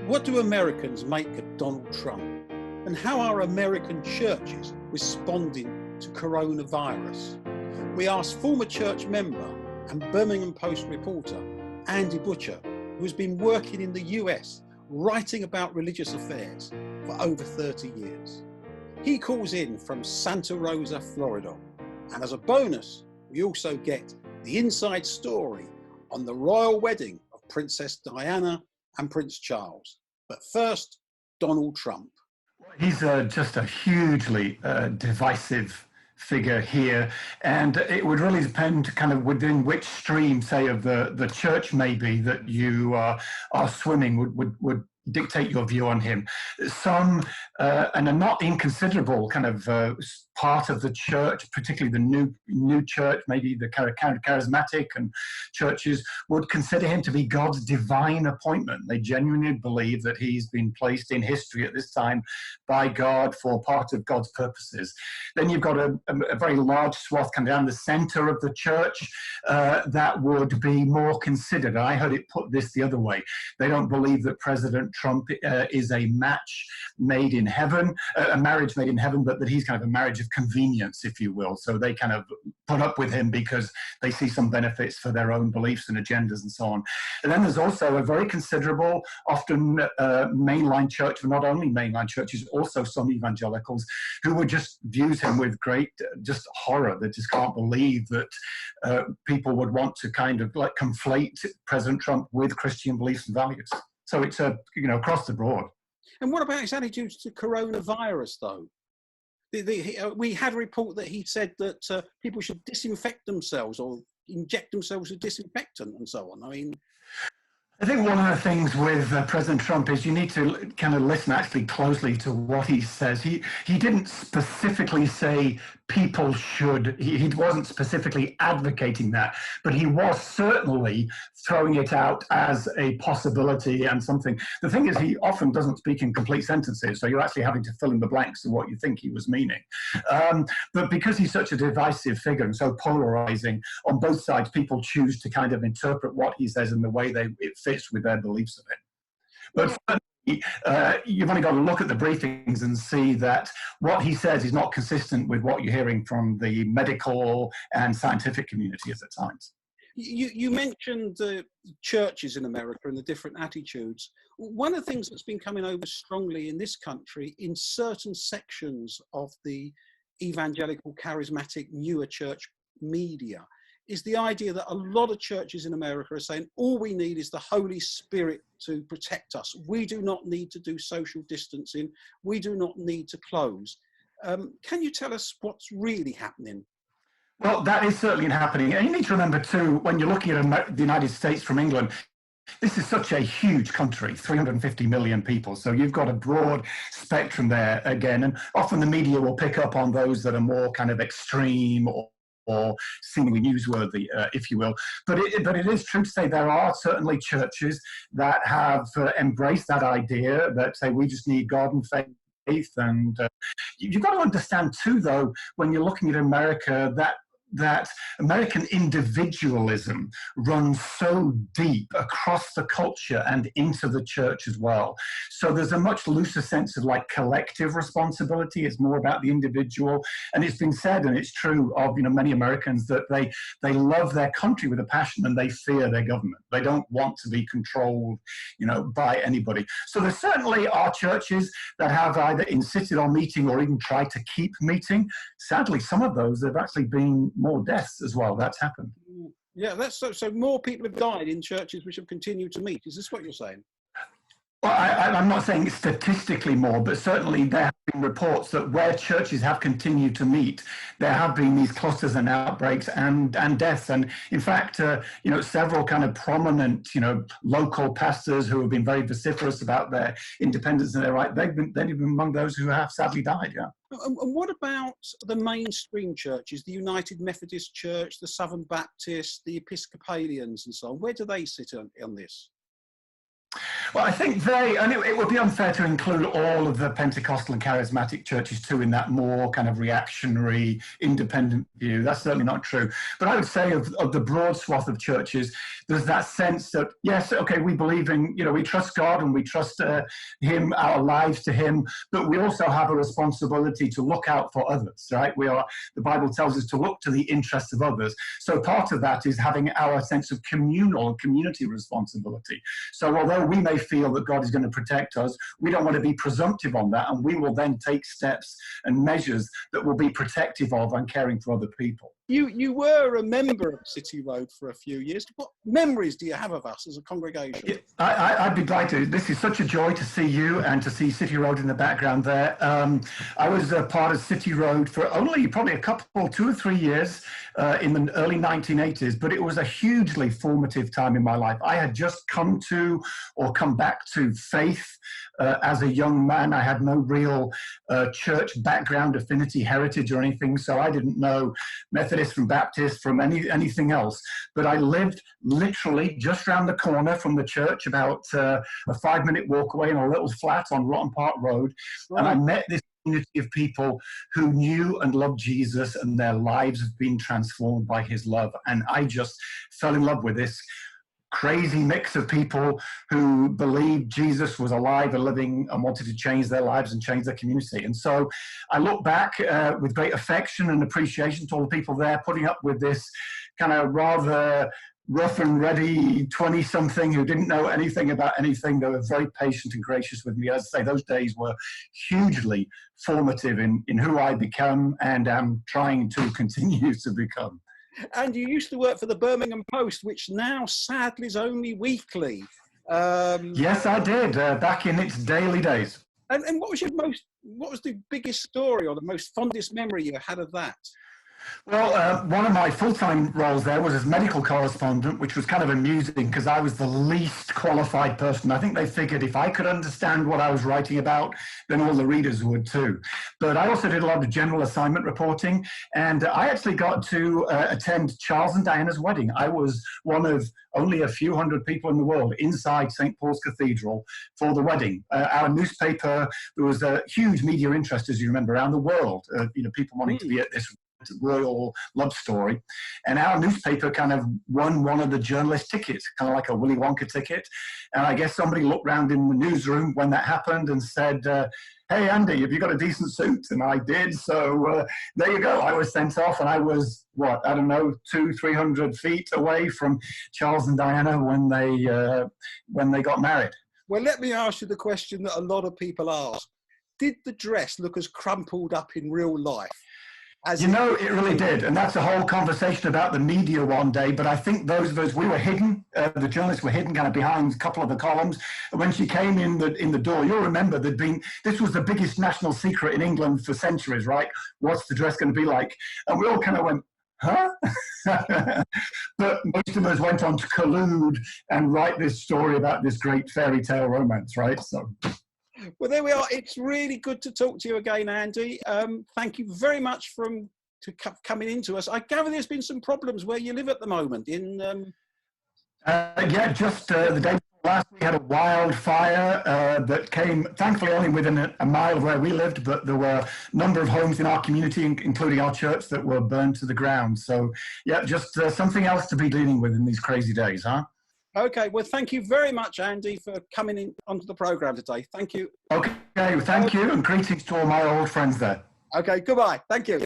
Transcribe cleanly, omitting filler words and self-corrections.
What do Americans make of Donald Trump? And how are American churches responding to coronavirus? We asked former church member and Birmingham Post reporter Andy Butcher, who has been working in the US writing about religious affairs for over 30 years. He calls in from Santa Rosa, Florida. And as a bonus, we also get the inside story on the royal wedding of Princess Diana and Prince Charles. But first, Donald Trump. He's just a hugely divisive figure here, and it would really depend kind of within which stream, say, of the church maybe that you are swimming would dictate your view on him. Some, and a not inconsiderable kind of part of the church, particularly the new church, maybe the charismatic and churches, would consider him to be God's divine appointment. They genuinely believe that he's been placed in history at this time by God for part of God's purposes. Then you've got a very large swath kind of down the center of the church that would be more considered. I heard it put this the other way. They don't believe that President Trump is a match made in heaven, a marriage made in heaven, but that he's kind of a marriage of convenience, if you will. So they kind of put up with him because they see some benefits for their own beliefs and agendas and so on. And then there's also a very considerable, often mainline church, but not only mainline churches, also some evangelicals who would just views him with great just horror. They just can't believe that people would want to kind of like conflate President Trump with Christian beliefs and values. So it's across the board. And what about his attitudes to coronavirus, though? We had a report that he said that people should disinfect themselves or inject themselves with disinfectant and so on. I think one of the things with President Trump is you need to kind of listen actually closely to what he says. He didn't specifically say people should, he wasn't specifically advocating that, but he was certainly throwing it out as a possibility and something. The thing is, he often doesn't speak in complete sentences, so you're actually having to fill in the blanks of what you think he was meaning. But because he's such a divisive figure and so polarizing, on both sides, people choose to kind of interpret what he says in the way it fits with their beliefs of it. But you've only got to look at the briefings and see that what he says is not consistent with what you're hearing from the medical and scientific communities at times. You mentioned the churches in America and the different attitudes. One of the things that's been coming over strongly in this country in certain sections of the evangelical, charismatic, newer church media is the idea that a lot of churches in America are saying all we need is the Holy Spirit to protect us. We do not need to do social distancing. We do not need to close. Can you tell us what's really happening? Well, that is certainly happening. And you need to remember too, when you're looking at the United States from England, this is such a huge country, 350 million people. So you've got a broad spectrum there again. And often the media will pick up on those that are more kind of extreme or seemingly newsworthy, if you will. But it is true to say there are certainly churches that have embraced that idea that say we just need God and faith. And you've got to understand too, though, when you're looking at America, that American individualism runs so deep across the culture and into the church as well. So there's a much looser sense of like collective responsibility. It's more about the individual. And it's been said, and it's true of many Americans, that they love their country with a passion and they fear their government. They don't want to be controlled, by anybody. So there certainly are churches that have either insisted on meeting or even tried to keep meeting. Sadly, some of those have actually been more deaths as well. That's happened. Yeah, that's so more people have died in churches which have continued to meet. Is this what you're saying? Well, I'm not saying statistically more, but certainly there have been reports that where churches have continued to meet, there have been these clusters and outbreaks and deaths. And in fact, several kind of prominent, local pastors who have been very vociferous about their independence and their right, they've been among those who have sadly died. Yeah. And what about the mainstream churches, the United Methodist Church, the Southern Baptist, the Episcopalians and so on? Where do they sit on this? Well, I think and it would be unfair to include all of the Pentecostal and charismatic churches too in that more kind of reactionary, independent view. That's certainly not true. But I would say of the broad swath of churches, there's that sense that, yes, okay, we believe in, we trust God and we trust him, our lives to him, but we also have a responsibility to look out for others, right? The Bible tells us to look to the interests of others. So part of that is having our sense of communal and community responsibility. So although we may feel that God is going to protect us, we don't want to be presumptive on that, and we will then take steps and measures that will be protective of and caring for other people. You were a member of City Road for a few years. What memories do you have of us as a congregation? Yeah, I'd be glad to. This is such a joy to see you and to see City Road in the background there. I was a part of City Road for only probably a couple, 2 or 3 years in the early 1980s, but it was a hugely formative time in my life. I had just come back to faith as a young man. I had no real church background, affinity, heritage or anything, so I didn't know Methodist from Baptist, from anything else. But I lived literally just around the corner from the church, about a 5-minute walk away in a little flat on Rotten Park Road. Right. And I met this community of people who knew and loved Jesus, and their lives have been transformed by his love. And I just fell in love with this crazy mix of people who believed Jesus was alive and living and wanted to change their lives and change their community. And so I look back with great affection and appreciation to all the people there putting up with this kind of rather rough and ready 20-something who didn't know anything about anything. They were very patient and gracious with me. As I say, those days were hugely formative in who I become and am trying to continue to become. And you used to work for the Birmingham Post, which now sadly is only weekly. Yes, I did, back in its daily days. And what was the biggest story or the most fondest memory you had of that? Well, one of my full-time roles there was as medical correspondent, which was kind of amusing because I was the least qualified person. I think they figured if I could understand what I was writing about, then all the readers would too. But I also did a lot of general assignment reporting, and I actually got to attend Charles and Diana's wedding. I was one of only a few hundred people in the world inside St. Paul's Cathedral for the wedding. Our newspaper, there was a huge media interest, as you remember, around the world. People wanting to be at this royal love story, and our newspaper kind of won one of the journalist tickets, kind of like a Willy Wonka ticket. And I guess somebody looked around in the newsroom when that happened and said, hey Andy, have you got a decent suit? And I did. So there you go. I was sent off, and I was 200-300 feet away from Charles and Diana when they got married. Well, let me ask you the question that a lot of people ask: did the dress look as crumpled up in real life? It really did. And that's a whole conversation about the media one day. But I think those of us, we were hidden, the journalists were hidden kind of behind a couple of the columns. And when she came in the door, you'll remember this was the biggest national secret in England for centuries, right? What's the dress going to be like? And we all kind of went, huh? But most of us went on to collude and write this story about this great fairy tale romance, right? So... Well, there we are. It's really good to talk to you again, Andy. Thank you very much for coming into us. I gather there's been some problems where you live at the moment. Just the day before last, we had a wildfire that came, thankfully, only within a mile of where we lived, but there were a number of homes in our community, including our church, that were burned to the ground. So, yeah, just something else to be dealing with in these crazy days, huh? Okay, well, thank you very much, Andy, for coming in onto the programme today. Thank you. Okay, thank you, and greetings to all my old friends there. Okay, goodbye. Thank you.